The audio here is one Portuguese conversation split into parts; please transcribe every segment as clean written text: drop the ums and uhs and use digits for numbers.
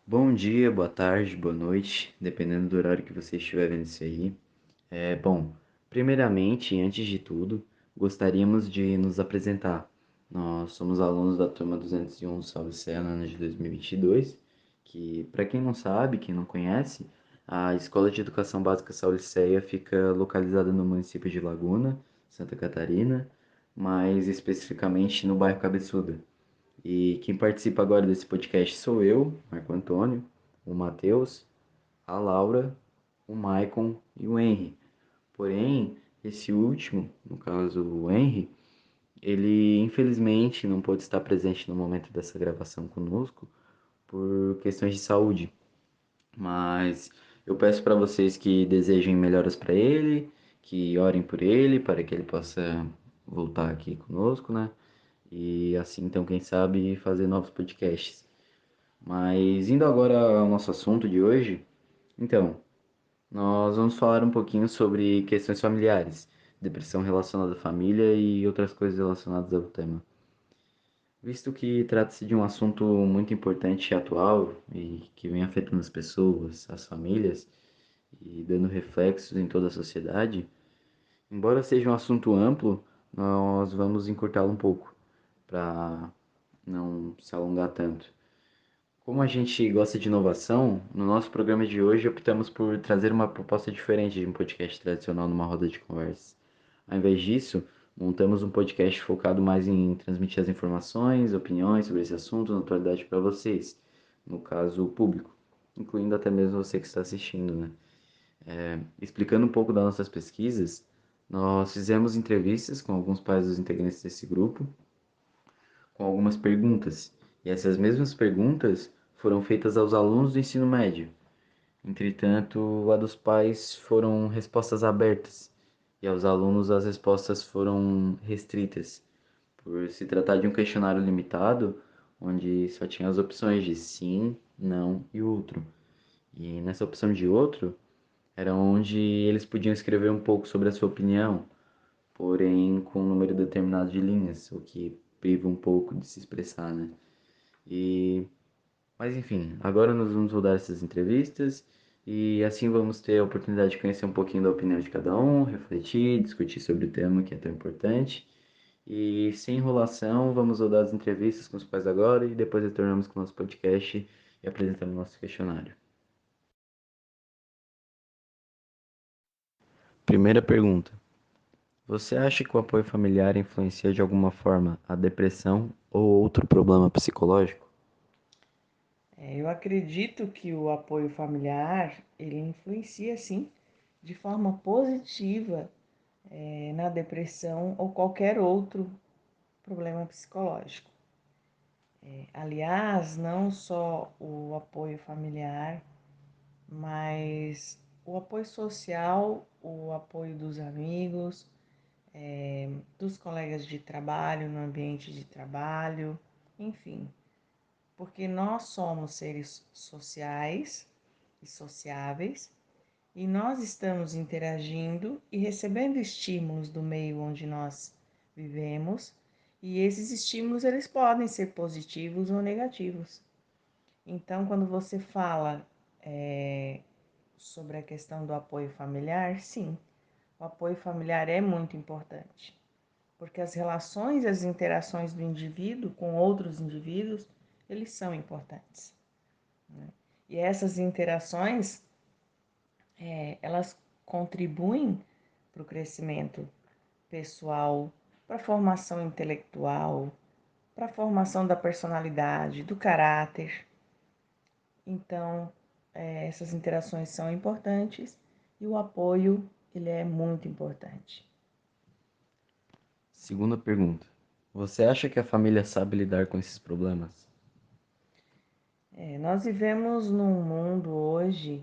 Bom dia, boa tarde, boa noite, dependendo do horário que você estiver vendo isso aí. Bom, primeiramente, antes de tudo, gostaríamos de nos apresentar. Nós somos alunos da turma 201 Salve Sé, no ano de 2022, que, para quem não sabe, quem não conhece, a Escola de Educação Básica Sauliceia fica localizada no município de Laguna, Santa Catarina, mais especificamente no bairro Cabeçuda. E quem participa agora desse podcast sou eu, Marco Antônio, o Matheus, a Laura, o Maicon e o Henry. Porém, esse último, no caso o Henry, ele infelizmente não pôde estar presente no momento dessa gravação conosco por questões de saúde. Mas eu peço para vocês que desejem melhoras para ele, que orem por ele para que ele possa voltar aqui conosco, né? E assim, então, quem sabe fazer novos podcasts. Mas indo agora ao nosso assunto de hoje, então, nós vamos falar um pouquinho sobre questões familiares, depressão relacionada à família e outras coisas relacionadas ao tema. Visto que trata-se de um assunto muito importante e atual e que vem afetando as pessoas, as famílias e dando reflexos em toda a sociedade, embora seja um assunto amplo, nós vamos encurtá-lo um pouco para não se alongar tanto. Como a gente gosta de inovação, no nosso programa de hoje optamos por trazer uma proposta diferente de um podcast tradicional numa roda de conversas. Ao invés disso, montamos um podcast focado mais em transmitir as informações, opiniões sobre esse assunto na atualidade para vocês, no caso, o público, incluindo até mesmo você que está assistindo, né? Explicando um pouco das nossas pesquisas, nós fizemos entrevistas com alguns pais dos integrantes desse grupo com algumas perguntas. E essas mesmas perguntas foram feitas aos alunos do ensino médio. Entretanto, a dos pais foram respostas abertas e aos alunos as respostas foram restritas, por se tratar de um questionário limitado, onde só tinha as opções de sim, não e outro. E nessa opção de outro era onde eles podiam escrever um pouco sobre a sua opinião, porém com um número determinado de linhas, o que priva um pouco de se expressar, né? E, mas enfim, agora nós vamos rodar essas entrevistas e assim vamos ter a oportunidade de conhecer um pouquinho da opinião de cada um, refletir, discutir sobre o tema que é tão importante. E sem enrolação, vamos rodar as entrevistas com os pais agora e depois retornamos com o nosso podcast e apresentamos o nosso questionário. Primeira pergunta: você acha que o apoio familiar influencia de alguma forma a depressão ou outro problema psicológico? Eu acredito que o apoio familiar, ele influencia sim, de forma positiva, na depressão ou qualquer outro problema psicológico. Aliás, não só o apoio familiar, mas o apoio social, o apoio dos amigos, dos colegas de trabalho, no ambiente de trabalho, enfim, porque nós somos seres sociais e sociáveis e nós estamos interagindo e recebendo estímulos do meio onde nós vivemos, e esses estímulos eles podem ser positivos ou negativos. Então, quando você fala sobre a questão do apoio familiar, sim, o apoio familiar é muito importante, porque as relações e as interações do indivíduo com outros indivíduos, eles são importantes. E essas interações, elas contribuem para o crescimento pessoal, para a formação intelectual, para a formação da personalidade, do caráter. Então, essas interações são importantes e o apoio ele é muito importante. Segunda pergunta: você acha que a família sabe lidar com esses problemas? Nós vivemos num mundo hoje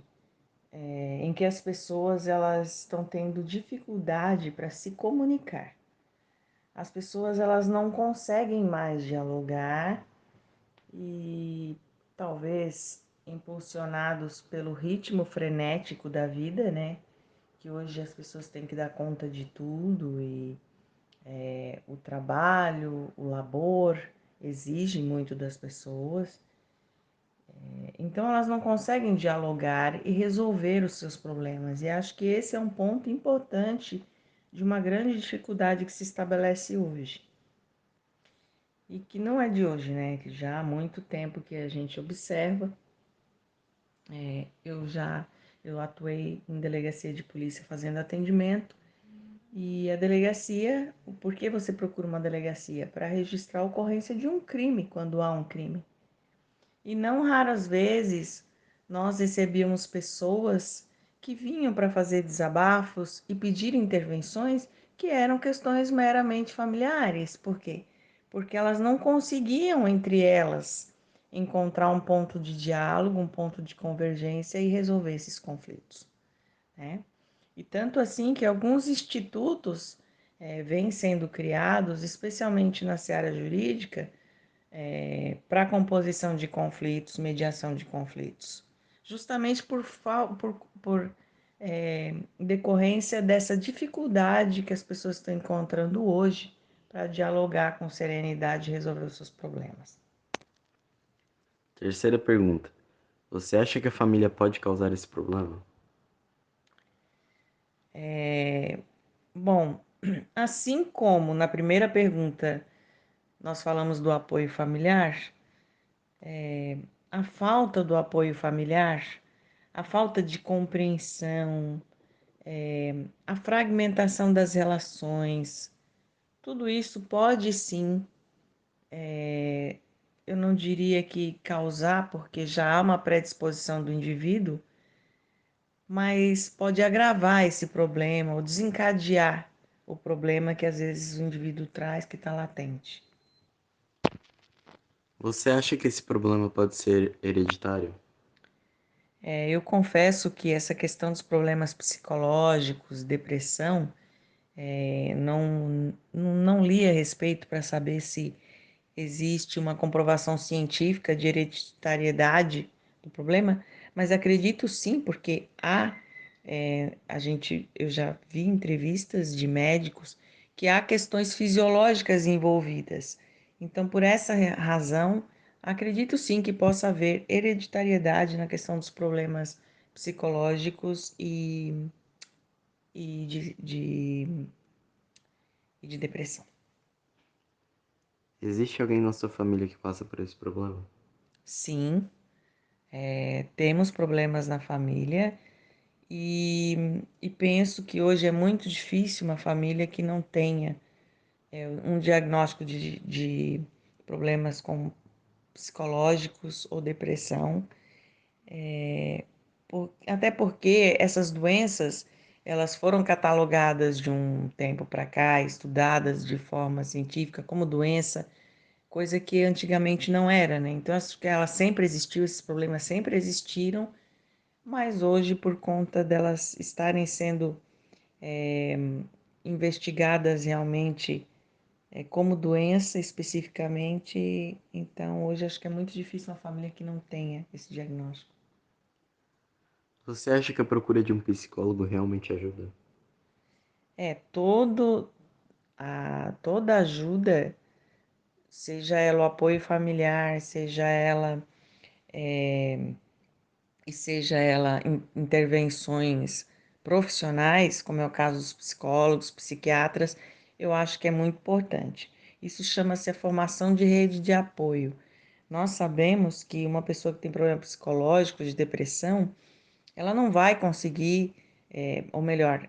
em que as pessoas elas estão tendo dificuldade para se comunicar. As pessoas elas não conseguem mais dialogar e talvez impulsionados pelo ritmo frenético da vida, né? Que hoje as pessoas têm que dar conta de tudo e o trabalho, o labor exige muito das pessoas. Então elas não conseguem dialogar e resolver os seus problemas. E acho que esse é um ponto importante de uma grande dificuldade que se estabelece hoje. E que não é de hoje, né? Que já há muito tempo que a gente observa. Eu atuei em delegacia de polícia fazendo atendimento. E a delegacia, por que você procura uma delegacia? Para registrar a ocorrência de um crime, quando há um crime. E não raras vezes nós recebíamos pessoas que vinham para fazer desabafos e pedir intervenções que eram questões meramente familiares. Por quê? Porque elas não conseguiam entre elas encontrar um ponto de diálogo, um ponto de convergência e resolver esses conflitos, né? E tanto assim que alguns institutos vêm sendo criados, especialmente na seara jurídica, para a composição de conflitos, mediação de conflitos, justamente por decorrência dessa dificuldade que as pessoas estão encontrando hoje para dialogar com serenidade e resolver os seus problemas. Terceira pergunta. Você acha que a família pode causar esse problema? Bom, assim como na primeira pergunta nós falamos do apoio familiar, a falta do apoio familiar, a falta de compreensão, a fragmentação das relações, tudo isso pode sim, eu não diria que causar, porque já há uma predisposição do indivíduo, mas pode agravar esse problema ou desencadear o problema que às vezes o indivíduo traz que está latente. Você acha que esse problema pode ser hereditário? Eu confesso que essa questão dos problemas psicológicos, depressão, não li a respeito para saber se existe uma comprovação científica de hereditariedade do problema, mas acredito sim, porque eu já vi entrevistas de médicos que há questões fisiológicas envolvidas. Então, por essa razão, acredito sim que possa haver hereditariedade na questão dos problemas psicológicos e de depressão. Existe alguém na sua família que passa por esse problema? Sim, temos problemas na família e penso que hoje é muito difícil uma família que não tenha um diagnóstico de problemas com psicológicos ou depressão, até porque essas doenças elas foram catalogadas de um tempo para cá, estudadas de forma científica como doença, coisa que antigamente não era, né? Então acho que ela sempre existiu, esses problemas sempre existiram, mas hoje por conta delas estarem sendo investigadas realmente como doença especificamente, então hoje acho que é muito difícil uma família que não tenha esse diagnóstico. Você acha que a procura de um psicólogo realmente ajuda? É, toda ajuda, seja ela o apoio familiar, seja ela intervenções profissionais, como é o caso dos psicólogos, psiquiatras, eu acho que é muito importante. Isso chama-se a formação de rede de apoio. Nós sabemos que uma pessoa que tem problema psicológico, de depressão, ela não vai conseguir, ou melhor,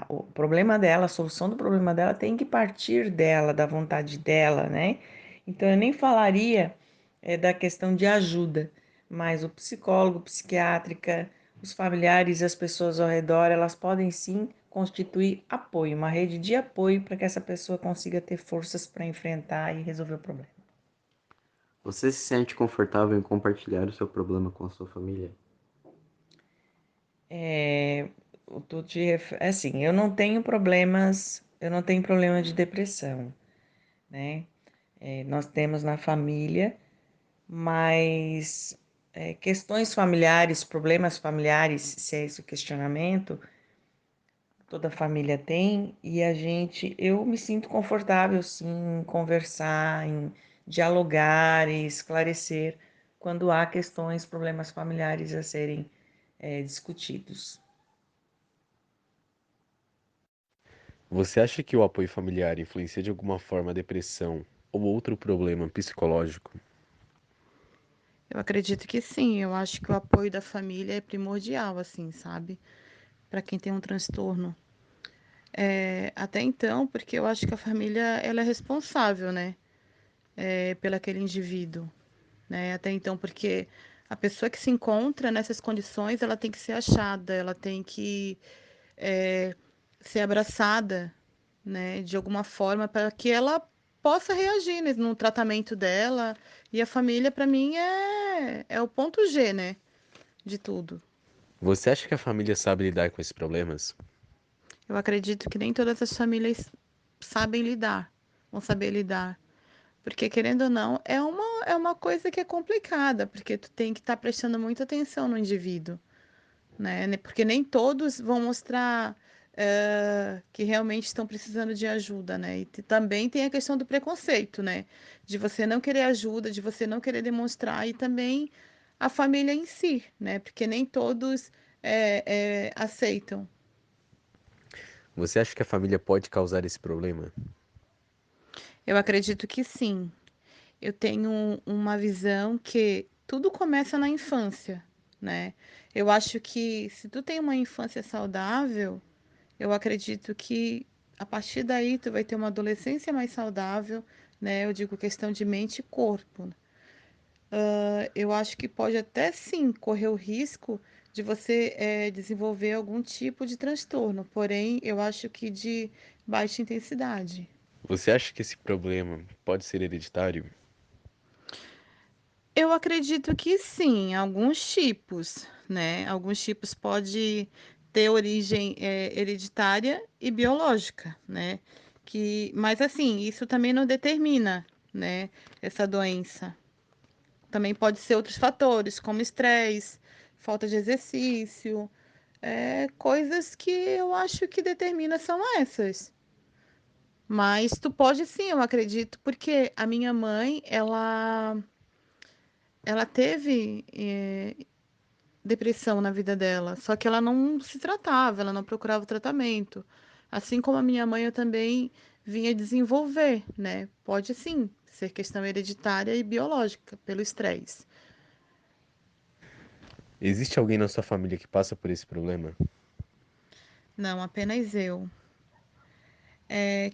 o problema dela, a solução do problema dela tem que partir dela, da vontade dela, né? Então eu nem falaria da questão de ajuda, mas o psicólogo, psiquiátrica, os familiares e as pessoas ao redor, elas podem sim constituir apoio, uma rede de apoio para que essa pessoa consiga ter forças para enfrentar e resolver o problema. Você se sente confortável em compartilhar o seu problema com a sua família? Assim, eu não tenho problema de depressão, né? Nós temos na família, mas questões familiares, problemas familiares, se é esse o questionamento, toda família tem, e eu me sinto confortável sim em conversar, em dialogar e esclarecer quando há questões, problemas familiares a serem discutidos. Você acha que o apoio familiar influencia de alguma forma a depressão ou outro problema psicológico? Eu acredito que sim, eu acho que o apoio da família é primordial, assim, sabe? Para quem tem um transtorno. Até então, porque eu acho que a família ela é responsável, né? Pelo aquele indivíduo, né? Até então, porque a pessoa que se encontra nessas condições, ela tem que ser achada, ela tem que é, ser abraçada, né? De alguma forma, para que ela possa reagir, né, no tratamento dela. E a família, para mim, é o ponto G, né? De tudo. Você acha que a família sabe lidar com esses problemas? Eu acredito que nem todas as famílias sabem lidar, vão saber lidar. Porque, querendo ou não, é uma coisa que é complicada, porque tu tem que estar prestando muita atenção no indivíduo, né? Porque nem todos vão mostrar que realmente estão precisando de ajuda, né? E também tem a questão do preconceito, né? De você não querer ajuda, de você não querer demonstrar, e também a família em si, né? Porque nem todos aceitam. Você acha que a família pode causar esse problema? Eu acredito que sim. Eu tenho uma visão que tudo começa na infância, né? Eu acho que se tu tem uma infância saudável, eu acredito que a partir daí tu vai ter uma adolescência mais saudável, né? Eu digo questão de mente e corpo. Eu acho que pode até sim correr o risco de você desenvolver algum tipo de transtorno, porém eu acho que de baixa intensidade. Você acha que esse problema pode ser hereditário? Eu acredito que sim, alguns tipos, né? Alguns tipos pode ter origem hereditária e biológica, né? Mas assim, isso também não determina, né, essa doença. Também pode ser outros fatores, como estresse, falta de exercício, coisas que eu acho que determina são essas. Mas tu pode sim, eu acredito, porque a minha mãe, ela teve depressão na vida dela, só que ela não se tratava, ela não procurava o tratamento. Assim como a minha mãe, eu também vinha desenvolver, né? Pode sim ser questão hereditária e biológica, pelo estresse. Existe alguém na sua família que passa por esse problema? Não, apenas eu.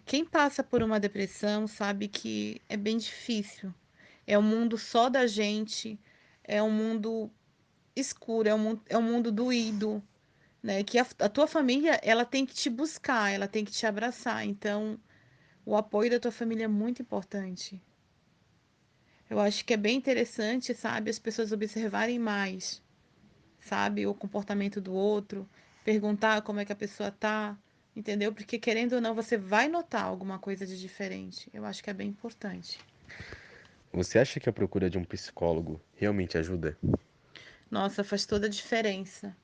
Quem passa por uma depressão sabe que é bem difícil. É um mundo só da gente, é um mundo escuro, é um mundo doído, né? Que a tua família, ela tem que te buscar, ela tem que te abraçar. Então, o apoio da tua família é muito importante. Eu acho que é bem interessante, sabe, as pessoas observarem mais, sabe, o comportamento do outro, perguntar como é que a pessoa tá, entendeu? Porque querendo ou não, você vai notar alguma coisa de diferente. Eu acho que é bem importante. Você acha que a procura de um psicólogo realmente ajuda? Nossa, faz toda a diferença.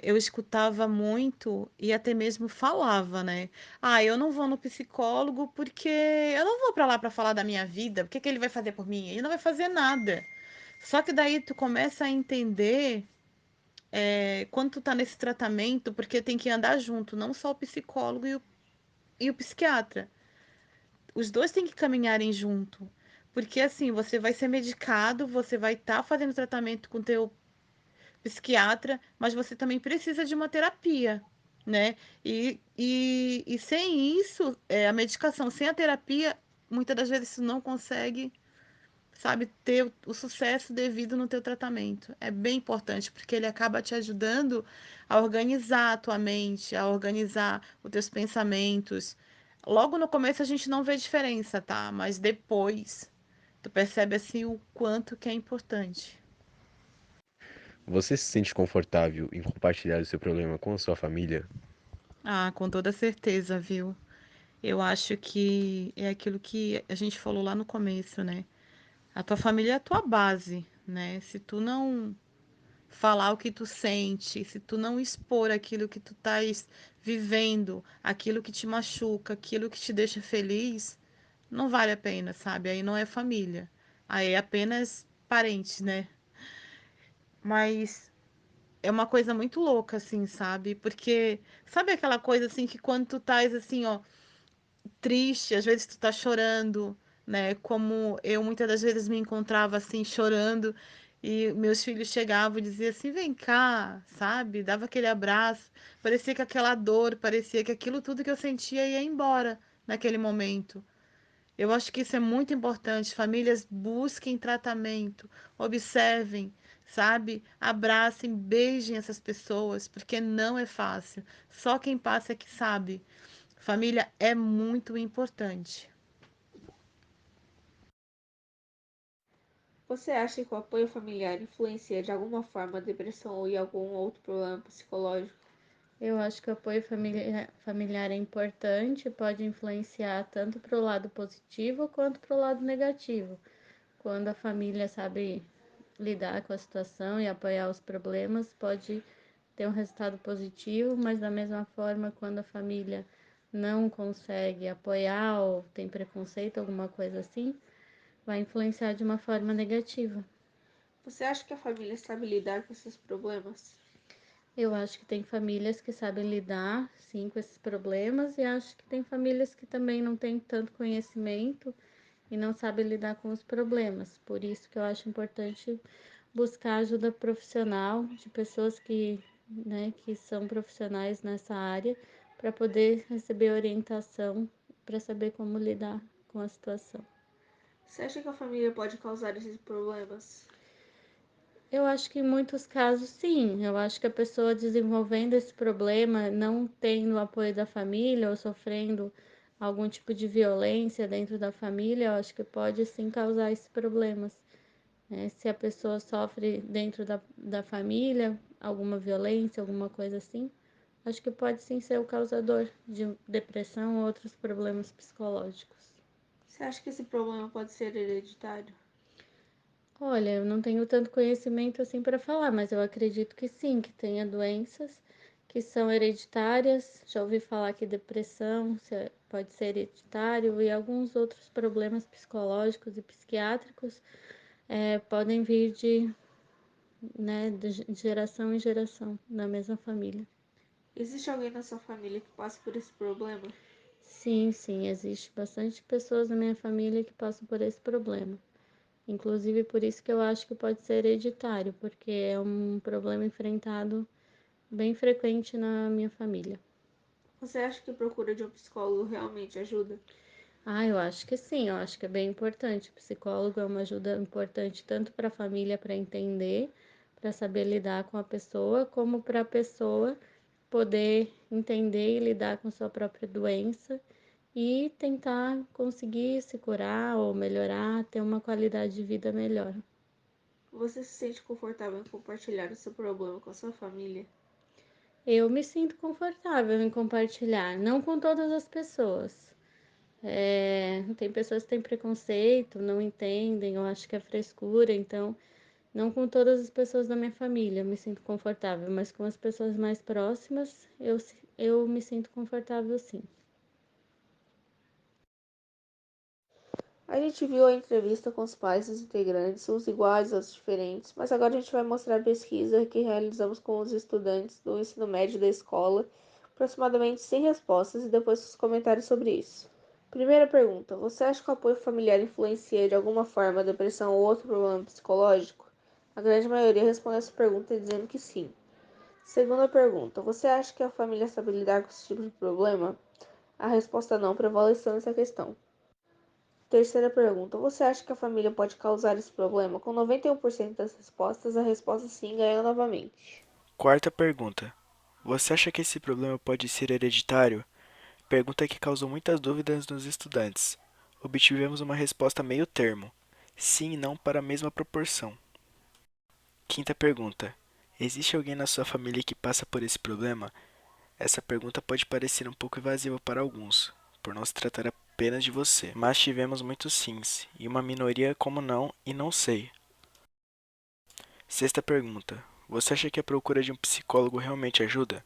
Eu escutava muito e até mesmo falava, né? Ah, eu não vou no psicólogo porque eu não vou pra lá pra falar da minha vida. O que que ele vai fazer por mim? Ele não vai fazer nada. Só que daí tu começa a entender quando tu tá nesse tratamento, porque tem que andar junto, não só o psicólogo e o psiquiatra. Os dois têm que caminharem junto. Porque assim, você vai ser medicado, você vai estar fazendo tratamento com teu psiquiatra, mas você também precisa de uma terapia, né? E sem isso, a medicação, sem a terapia, muitas das vezes você não consegue, sabe, ter o sucesso devido no teu tratamento. É bem importante, porque ele acaba te ajudando a organizar a tua mente, a organizar os teus pensamentos. Logo no começo a gente não vê diferença, tá? Mas depois tu percebe assim o quanto que é importante. Você se sente confortável em compartilhar o seu problema com a sua família? Ah, com toda certeza, viu? Eu acho que é aquilo que a gente falou lá no começo, né? A tua família é a tua base, né? Se tu não falar o que tu sente, se tu não expor aquilo que tu estás vivendo, aquilo que te machuca, aquilo que te deixa feliz, não vale a pena, sabe? Aí não é família. Aí é apenas parentes, né? Mas é uma coisa muito louca, assim, sabe? Porque sabe aquela coisa assim que quando tu estás assim, ó, triste, às vezes tu tá chorando, né? Como eu muitas das vezes me encontrava assim chorando e meus filhos chegavam e diziam assim: "Vem cá", sabe? Dava aquele abraço, parecia que aquela dor, parecia que aquilo tudo que eu sentia ia embora naquele momento. Eu acho que isso é muito importante. Famílias busquem tratamento, observem, sabe? Abracem, beijem essas pessoas, porque não é fácil. Só quem passa é que sabe. Família é muito importante. Você acha que o apoio familiar influencia de alguma forma a depressão ou em algum outro problema psicológico? Eu acho que o apoio familiar é importante, pode influenciar tanto para o lado positivo quanto para o lado negativo. Quando a família sabe lidar com a situação e apoiar os problemas, pode ter um resultado positivo, mas da mesma forma, quando a família não consegue apoiar ou tem preconceito, alguma coisa assim, vai influenciar de uma forma negativa. Você acha que a família sabe lidar com esses problemas? Eu acho que tem famílias que sabem lidar, sim, com esses problemas, e acho que tem famílias que também não têm tanto conhecimento e não sabem lidar com os problemas. Por isso que eu acho importante buscar ajuda profissional de pessoas que são profissionais nessa área para poder receber orientação para saber como lidar com a situação. Você acha que a família pode causar esses problemas? Eu acho que em muitos casos, sim. Eu acho que a pessoa desenvolvendo esse problema, não tendo o apoio da família ou sofrendo algum tipo de violência dentro da família, eu acho que pode sim causar esses problemas, né? Se a pessoa sofre dentro da família alguma violência, alguma coisa assim, acho que pode sim ser o causador de depressão ou outros problemas psicológicos. Você acha que esse problema pode ser hereditário? Olha, eu não tenho tanto conhecimento assim para falar, mas eu acredito que sim, que tenha doenças que são hereditárias. Já ouvi falar que depressão pode ser hereditário e alguns outros problemas psicológicos e psiquiátricos podem vir de geração em geração na mesma família. Existe alguém na sua família que passa por esse problema? Sim, sim, existe bastante pessoas na minha família que passam por esse problema. Inclusive por isso que eu acho que pode ser hereditário, porque é um problema enfrentado bem frequente na minha família. Você acha que a procura de um psicólogo realmente ajuda? Ah, eu acho que sim, eu acho que é bem importante. O psicólogo é uma ajuda importante tanto para a família para entender, para saber lidar com a pessoa, como para a pessoa poder entender e lidar com sua própria doença e tentar conseguir se curar ou melhorar, ter uma qualidade de vida melhor. Você se sente confortável em compartilhar o seu problema com a sua família? Eu me sinto confortável em compartilhar, não com todas as pessoas. Tem pessoas que têm preconceito, não entendem, eu acho que é frescura, então não com todas as pessoas da minha família eu me sinto confortável, mas com as pessoas mais próximas eu me sinto confortável sim. A gente viu a entrevista com os pais dos integrantes, uns iguais, outros diferentes, mas agora a gente vai mostrar a pesquisa que realizamos com os estudantes do ensino médio da escola, aproximadamente 100 respostas e depois os comentários sobre isso. Primeira pergunta: você acha que o apoio familiar influencia de alguma forma a depressão ou outro problema psicológico? A grande maioria respondeu essa pergunta dizendo que sim. Segunda pergunta: você acha que a família sabe lidar com esse tipo de problema? A resposta não prevaleceu nessa questão. Terceira pergunta: você acha que a família pode causar esse problema? Com 91% das respostas, a resposta sim ganhou novamente. Quarta pergunta: você acha que esse problema pode ser hereditário? Pergunta que causou muitas dúvidas nos estudantes. Obtivemos uma resposta meio termo, sim e não para a mesma proporção. Quinta pergunta: existe alguém na sua família que passa por esse problema? Essa pergunta pode parecer um pouco evasiva para alguns, por não se tratar apenas de você, mas tivemos muitos sims, e uma minoria como não e não sei. Sexta pergunta: você acha que a procura de um psicólogo realmente ajuda?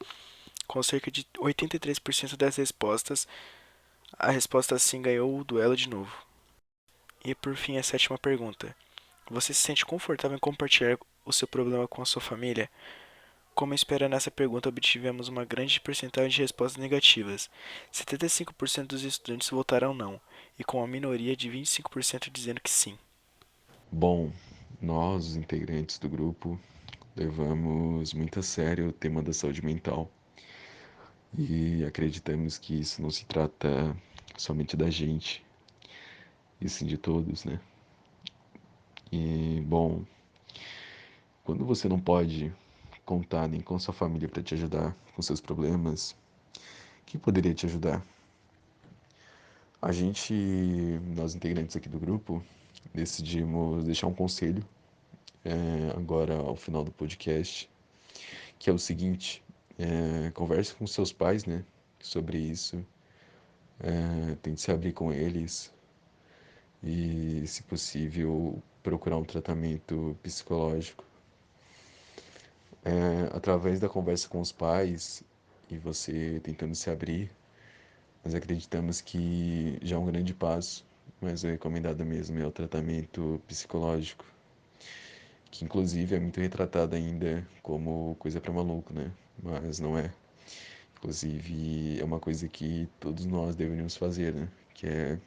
Com cerca de 83% das respostas, a resposta sim ganhou o duelo de novo. E por fim, a sétima pergunta: Você se sente confortável em compartilhar o seu problema com a sua família? Como espera nessa pergunta, obtivemos uma grande porcentagem de respostas negativas. 75% dos estudantes votaram não, e com uma minoria de 25% dizendo que sim. Bom, nós, os integrantes do grupo, levamos muito a sério o tema da saúde mental e acreditamos que isso não se trata somente da gente, e sim de todos, né? E, bom, quando você não pode contar nem com sua família para te ajudar com seus problemas, quem poderia te ajudar? A gente, nós integrantes aqui do grupo, decidimos deixar um conselho agora ao final do podcast, que é o seguinte: converse com seus pais, né, sobre isso, tente se abrir com eles e, se possível, procurar um tratamento psicológico. Através da conversa com os pais e você tentando se abrir, nós acreditamos que já é um grande passo, mas o recomendado mesmo é o tratamento psicológico, que inclusive é muito retratado ainda como coisa para maluco, né? Mas não é. Inclusive é uma coisa que todos nós deveríamos fazer, né? Que é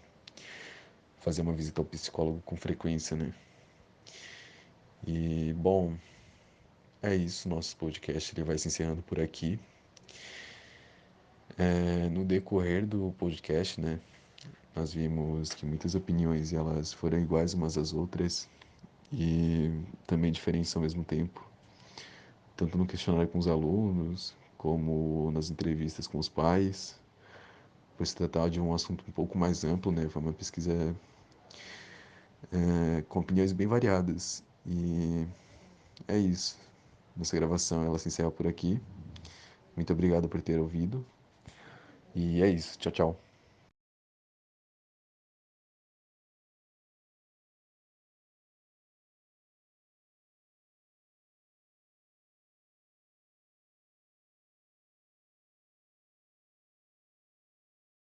fazer uma visita ao psicólogo com frequência, né? E bom, é isso. Nosso podcast ele vai se encerrando por aqui. No decorrer do podcast, né? Nós vimos que muitas opiniões elas foram iguais umas às outras e também diferentes ao mesmo tempo, tanto no questionário com os alunos, como nas entrevistas com os pais, pois se tratava de um assunto um pouco mais amplo, né? Foi uma pesquisa com opiniões bem variadas. E é isso. Nossa gravação ela se encerra por aqui. Muito obrigado por ter ouvido. E é isso. Tchau, tchau.